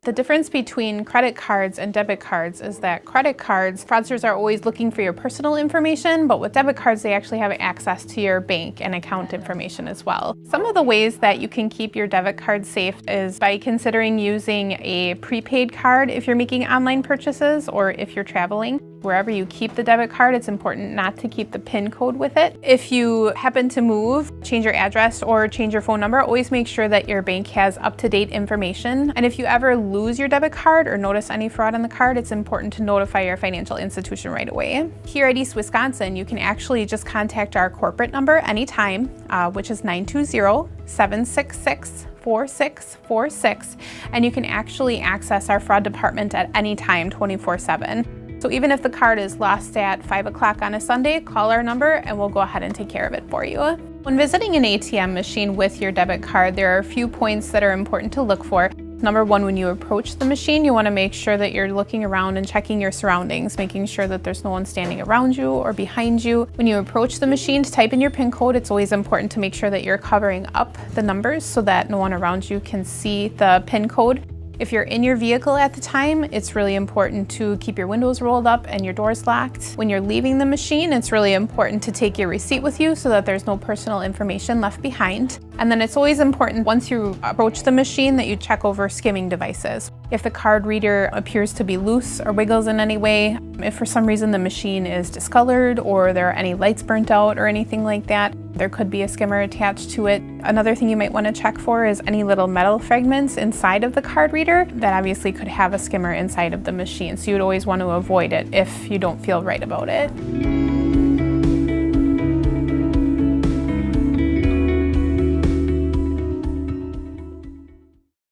The difference between credit cards and debit cards is that credit cards, fraudsters are always looking for your personal information, but with debit cards, they actually have access to your bank and account information as well. Some of the ways that you can keep your debit card safe is by considering using a prepaid card if you're making online purchases or if you're traveling. Wherever you keep the debit card, it's important not to keep the PIN code with it. If you happen to move, change your address, or change your phone number, always make sure that your bank has up-to-date information. And if you ever lose your debit card or notice any fraud on the card, it's important to notify your financial institution right away. Here at East Wisconsin, you can actually just contact our corporate number anytime, which is 920-766-4646, and you can actually access our fraud department at any time, 24/7. So even if the card is lost at 5 o'clock on a Sunday, call our number and we'll go ahead and take care of it for you. When visiting an ATM machine with your debit card, there are a few points that are important to look for. Number one, when you approach the machine, you want to make sure that you're looking around and checking your surroundings, making sure that there's no one standing around you or behind you. When you approach the machine to type in your PIN code, it's always important to make sure that you're covering up the numbers so that no one around you can see the PIN code. If you're in your vehicle at the time, it's really important to keep your windows rolled up and your doors locked. When you're leaving the machine, it's really important to take your receipt with you so that there's no personal information left behind. And then it's always important once you approach the machine that you check over skimming devices. If the card reader appears to be loose or wiggles in any way, if for some reason the machine is discolored or there are any lights burnt out or anything like that, there could be a skimmer attached to it. Another thing you might want to check for is any little metal fragments inside of the card reader that obviously could have a skimmer inside of the machine. So you would always want to avoid it if you don't feel right about it.